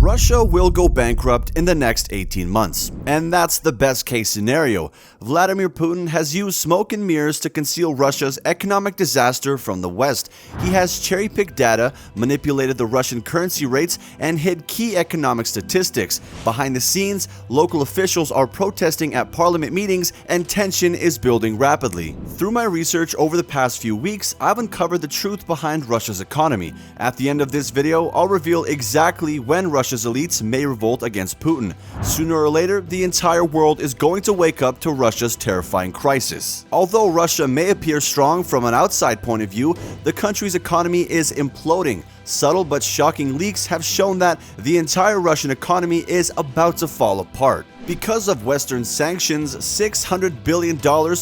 Russia will go bankrupt in the next 18 months, and that's the best case scenario. Vladimir Putin has used smoke and mirrors to conceal Russia's economic disaster from the West. He has cherry-picked data, manipulated the Russian currency rates, and hid key economic statistics. Behind the scenes, local officials are protesting at parliament meetings, and tension is building rapidly. Through my research over the past few weeks, I've uncovered the truth behind Russia's economy. At the end of this video, I'll reveal exactly when Russia's elites may revolt against Putin. Sooner or later, the entire world is going to wake up to Russia's terrifying crisis. Although Russia may appear strong from an outside point of view, the country's economy is imploding. Subtle but shocking leaks have shown that the entire Russian economy is about to fall apart. Because of Western sanctions, $600 billion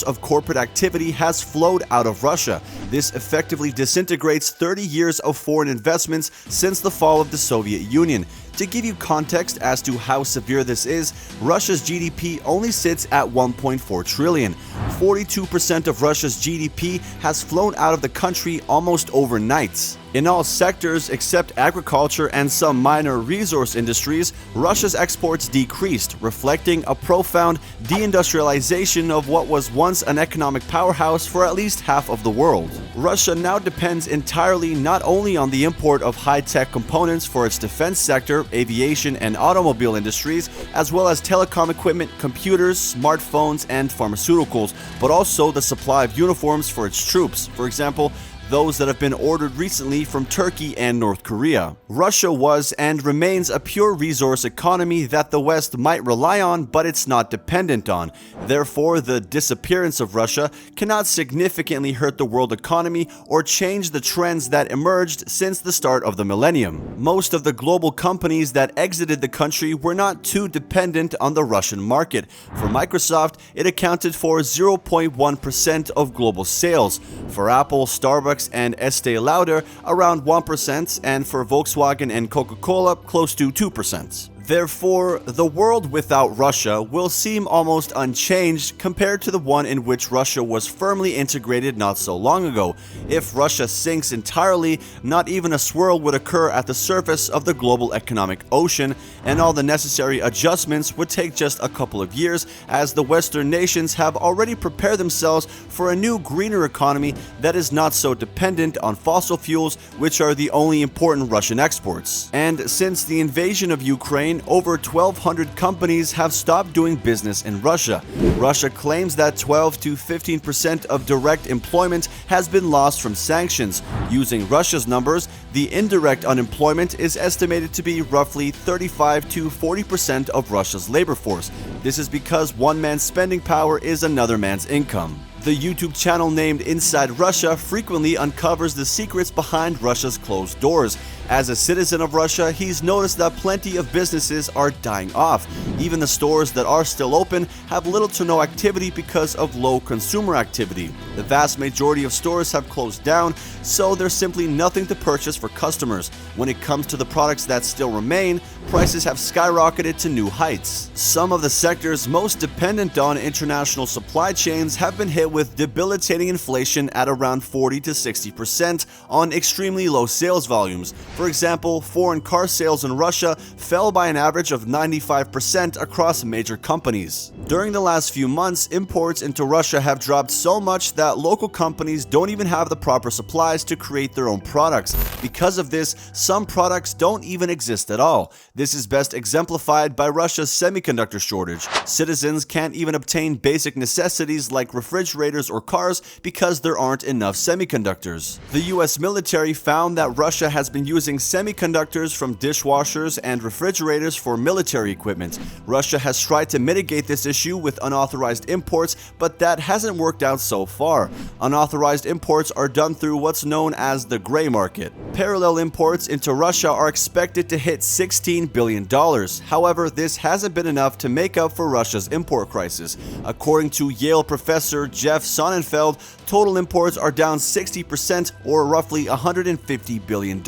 of corporate activity has flowed out of Russia. This effectively disintegrates 30 years of foreign investments since the fall of the Soviet Union. To give you context as to how severe this is, Russia's GDP only sits at 1.4 trillion. 42% of Russia's GDP has flown out of the country almost overnight. In all sectors except agriculture and some minor resource industries, Russia's exports decreased, reflecting a profound deindustrialization of what was once an economic powerhouse for at least half of the world. Russia now depends entirely not only on the import of high-tech components for its defense sector, aviation and automobile industries, as well as telecom equipment, computers, smartphones, and pharmaceuticals, but also the supply of uniforms for its troops. For example, those that have been ordered recently from Turkey and North Korea. Russia was and remains a pure resource economy that the West might rely on, but it's not dependent on. Therefore, the disappearance of Russia cannot significantly hurt the world economy or change the trends that emerged since the start of the millennium. Most of the global companies that exited the country were not too dependent on the Russian market. For Microsoft, it accounted for 0.1% of global sales. For Apple, Starbucks, and Estee Lauder around 1%, and for Volkswagen and Coca-Cola close to 2%. Therefore, the world without Russia will seem almost unchanged compared to the one in which Russia was firmly integrated not so long ago. If Russia sinks entirely, not even a swirl would occur at the surface of the global economic ocean, and all the necessary adjustments would take just a couple of years, as the Western nations have already prepared themselves for a new greener economy that is not so dependent on fossil fuels, which are the only important Russian exports. And since the invasion of Ukraine, over 1,200 companies have stopped doing business in Russia. Russia claims that 12 to 15% of direct employment has been lost from sanctions. Using Russia's numbers, the indirect unemployment is estimated to be roughly 35 to 40% of Russia's labor force. This is because one man's spending power is another man's income. The YouTube channel named Inside Russia frequently uncovers the secrets behind Russia's closed doors. As a citizen of Russia, he's noticed that plenty of businesses are dying off. Even the stores that are still open have little to no activity because of low consumer activity. The vast majority of stores have closed down, so there's simply nothing to purchase for customers. When it comes to the products that still remain, prices have skyrocketed to new heights. Some of the sectors most dependent on international supply chains have been hit with debilitating inflation at around 40 to 60% on extremely low sales volumes. For example, foreign car sales in Russia fell by an average of 95% across major companies. During the last few months, imports into Russia have dropped so much that local companies don't even have the proper supplies to create their own products. Because of this, some products don't even exist at all. This is best exemplified by Russia's semiconductor shortage. Citizens can't even obtain basic necessities like refrigerators or cars because there aren't enough semiconductors. The US military found that Russia has been using semiconductors from dishwashers and refrigerators for military equipment. Russia has tried to mitigate this issue with unauthorized imports, but that hasn't worked out so far. Unauthorized imports are done through what's known as the gray market. Parallel imports into Russia are expected to hit $16 billion. However, this hasn't been enough to make up for Russia's import crisis. According to Yale professor Jeff Sonnenfeld, total imports are down 60% or roughly $150 billion.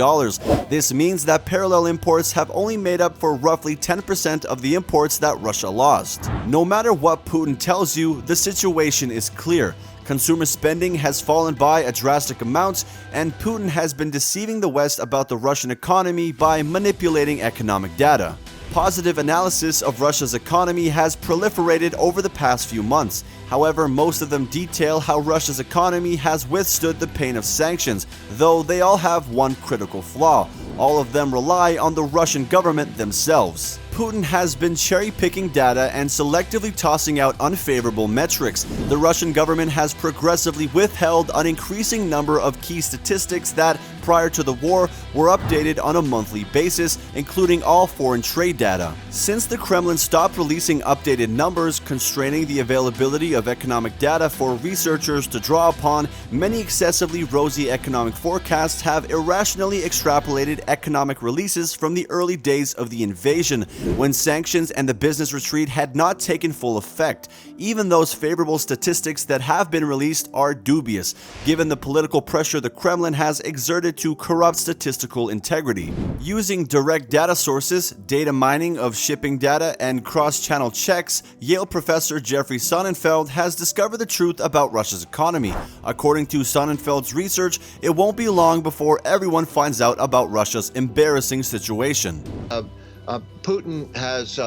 This means that parallel imports have only made up for roughly 10% of the imports that Russia lost. No matter what Putin tells you, the situation is clear. Consumer spending has fallen by a drastic amount, and Putin has been deceiving the West about the Russian economy by manipulating economic data. Positive analysis of Russia's economy has proliferated over the past few months. However, most of them detail how Russia's economy has withstood the pain of sanctions, though they all have one critical flaw. All of them rely on the Russian government themselves. Putin has been cherry-picking data and selectively tossing out unfavorable metrics. The Russian government has progressively withheld an increasing number of key statistics that, prior to the war, were updated on a monthly basis, including all foreign trade data. Since the Kremlin stopped releasing updated numbers, constraining the availability of economic data for researchers to draw upon, many excessively rosy economic forecasts have irrationally extrapolated economic releases from the early days of the invasion, when sanctions and the business retreat had not taken full effect. Even those favorable statistics that have been released are dubious, given the political pressure the Kremlin has exerted to corrupt statistical integrity. Using direct data sources, data mining of shipping data, and cross-channel checks, Yale professor Jeffrey Sonnenfeld has discovered the truth about Russia's economy. According to Sonnenfeld's research, it won't be long before everyone finds out about Russia's embarrassing situation. Putin has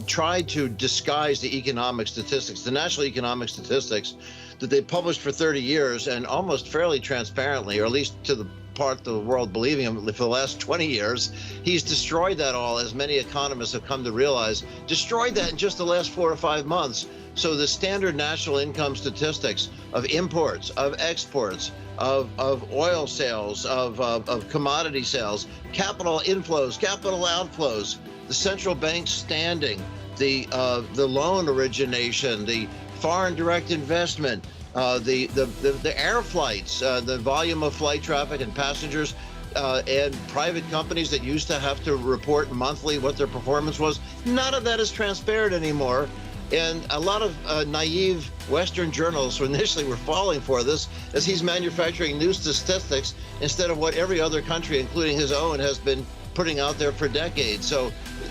tried to disguise the economic statistics, the national economic statistics that they published for 30 years and almost fairly transparently, or at least to the part of the world believing him for the last 20 years. He's destroyed that all, as many economists have come to realize, destroyed that in just the last 4 or 5 months. So the standard national income statistics of imports, of exports, of oil sales, of commodity sales, capital inflows, capital outflows, the central bank standing, the loan origination, the foreign direct investment, the air flights, the volume of flight traffic and passengers, and private companies that used to have to report monthly what their performance was. None of that is transparent anymore. And a lot of naive Western journalists initially were falling for this, as he's manufacturing new statistics instead of what every other country, including his own, has been putting out there for decades. So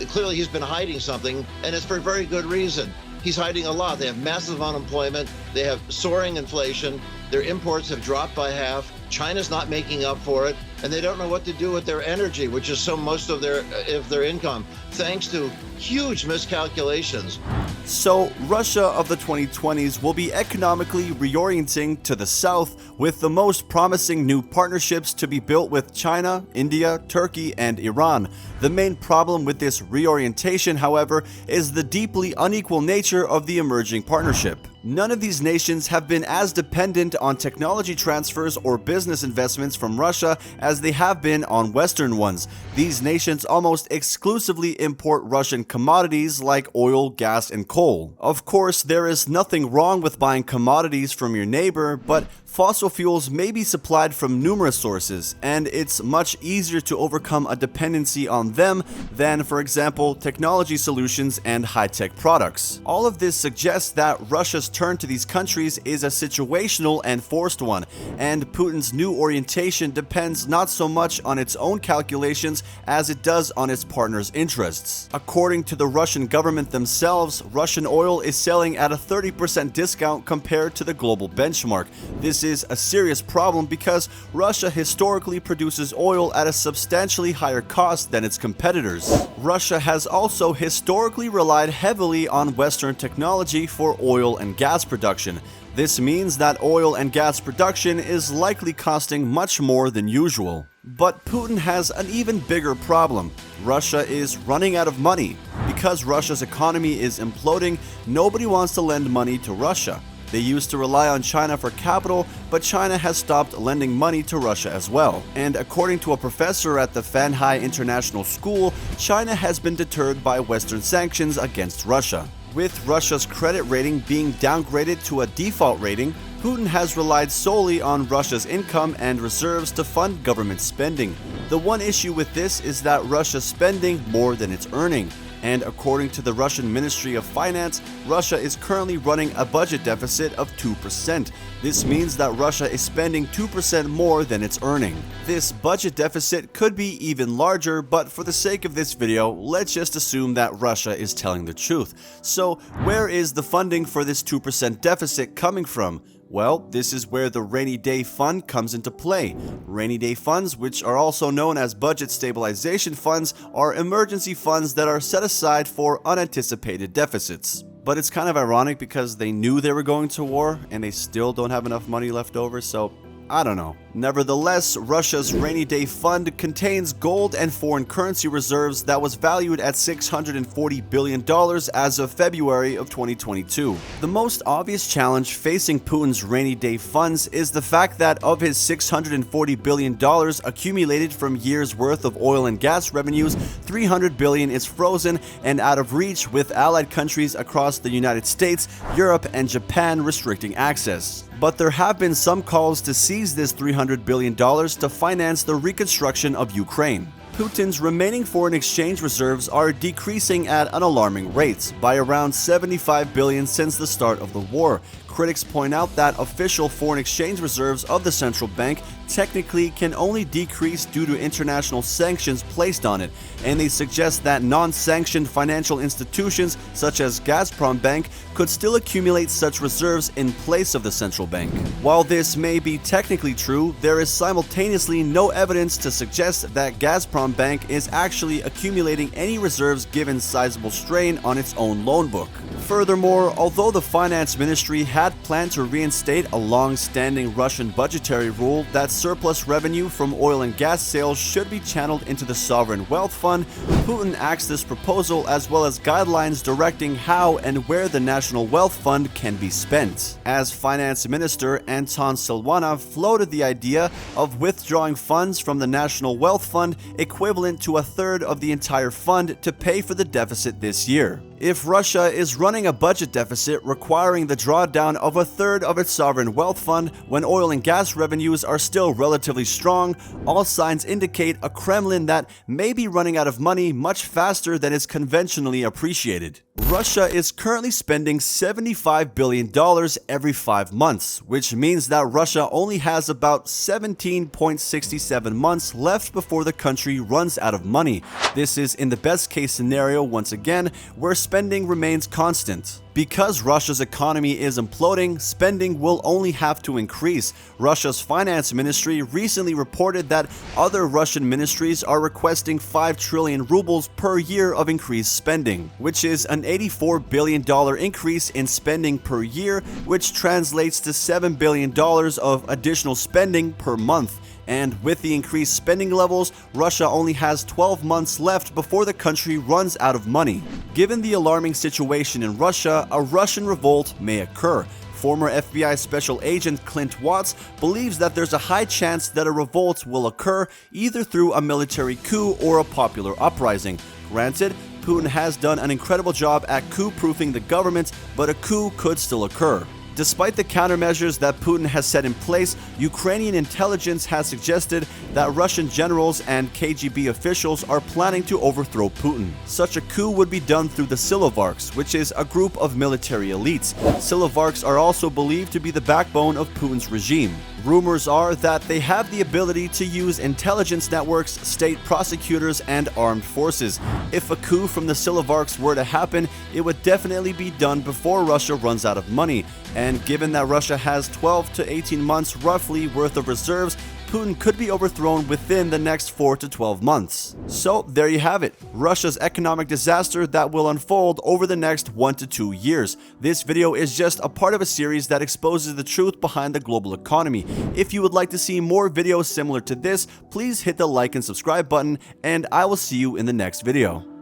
clearly he's been hiding something, and it's for very good reason. He's hiding a lot. They have massive unemployment. They have soaring inflation. Their imports have dropped by half. China's not making up for it, and they don't know what to do with their energy, which is so most of their income, thanks to huge miscalculations. So, Russia of the 2020s will be economically reorienting to the south, with the most promising new partnerships to be built with China, India, Turkey, and Iran. The main problem with this reorientation, however, is the deeply unequal nature of the emerging partnership. None of these nations have been as dependent on technology transfers or business investments from Russia as they have been on Western ones. These nations almost exclusively import Russian commodities like oil, gas, and coal. Of course, there is nothing wrong with buying commodities from your neighbor, but fossil fuels may be supplied from numerous sources, and it's much easier to overcome a dependency on them than, for example, technology solutions and high-tech products. All of this suggests that Russia's turn to these countries is a situational and forced one, and Putin's new orientation depends not so much on its own calculations as it does on its partners' interests. According to the Russian government themselves, Russian oil is selling at a 30% discount compared to the global benchmark. This is a serious problem because Russia historically produces oil at a substantially higher cost than its competitors. Russia has also historically relied heavily on Western technology for oil and gas production. This means that oil and gas production is likely costing much more than usual. But Putin has an even bigger problem. Russia is running out of money. Because Russia's economy is imploding, nobody wants to lend money to Russia. They used to rely on China for capital, but China has stopped lending money to Russia as well. And according to a professor at the Fanhai International School, China has been deterred by Western sanctions against Russia. With Russia's credit rating being downgraded to a default rating, Putin has relied solely on Russia's income and reserves to fund government spending. The one issue with this is that Russia's spending more than it's earning. And according to the Russian Ministry of Finance, Russia is currently running a budget deficit of 2%. This means that Russia is spending 2% more than it's earning. This budget deficit could be even larger, but for the sake of this video, let's just assume that Russia is telling the truth. So, where is the funding for this 2% deficit coming from? Well, this is where the Rainy Day Fund comes into play. Rainy Day funds, which are also known as budget stabilization funds, are emergency funds that are set aside for unanticipated deficits. But it's kind of ironic because they knew they were going to war and they still don't have enough money left over, so I don't know. Nevertheless, Russia's Rainy Day Fund contains gold and foreign currency reserves that was valued at $640 billion as of February of 2022. The most obvious challenge facing Putin's Rainy Day funds is the fact that of his $640 billion accumulated from years' worth of oil and gas revenues, $300 billion is frozen and out of reach, with allied countries across the United States, Europe, and Japan restricting access. But there have been some calls to seize this $300 billion to finance the reconstruction of Ukraine. Putin's remaining foreign exchange reserves are decreasing at an alarming rate, by around $75 billion since the start of the war. Critics point out that official foreign exchange reserves of the central bank technically can only decrease due to international sanctions placed on it, and they suggest that non-sanctioned financial institutions such as Gazprom Bank could still accumulate such reserves in place of the central bank. While this may be technically true, there is simultaneously no evidence to suggest that Gazprom Bank is actually accumulating any reserves given sizable strain on its own loan book. Furthermore, although the finance ministry had planned to reinstate a long-standing Russian budgetary rule that surplus revenue from oil and gas sales should be channeled into the sovereign wealth fund, Putin axed this proposal as well as guidelines directing how and where the national wealth fund can be spent. As finance minister, Anton Silvanov floated the idea of withdrawing funds from the national wealth fund equivalent to a third of the entire fund to pay for the deficit this year. If Russia is running a budget deficit requiring the drawdown of a third of its sovereign wealth fund when oil and gas revenues are still relatively strong, all signs indicate a Kremlin that may be running out of money much faster than is conventionally appreciated. Russia is currently spending $75 billion every 5 months, which means that Russia only has about 17.67 months left before the country runs out of money. This is in the best case scenario, once again, where spending remains constant. Because Russia's economy is imploding, spending will only have to increase. Russia's finance ministry recently reported that other Russian ministries are requesting 5 trillion rubles per year of increased spending, which is an $84 billion increase in spending per year, which translates to $7 billion of additional spending per month. And with the increased spending levels, Russia only has 12 months left before the country runs out of money. Given the alarming situation in Russia, a Russian revolt may occur. Former FBI Special Agent Clint Watts believes that there's a high chance that a revolt will occur either through a military coup or a popular uprising. Granted, Putin has done an incredible job at coup-proofing the government, but a coup could still occur. Despite the countermeasures that Putin has set in place, Ukrainian intelligence has suggested that Russian generals and KGB officials are planning to overthrow Putin. Such a coup would be done through the Silovarks, which is a group of military elites. Silovarks are also believed to be the backbone of Putin's regime. Rumors are that they have the ability to use intelligence networks, state prosecutors, and armed forces. If a coup from the Silovarks were to happen, it would definitely be done before Russia runs out of money. And given that Russia has 12 to 18 months roughly worth of reserves, Putin could be overthrown within the next 4 to 12 months. So there you have it, Russia's economic disaster that will unfold over the next 1 to 2 years. This video is just a part of a series that exposes the truth behind the global economy. If you would like to see more videos similar to this, please hit the like and subscribe button, and I will see you in the next video.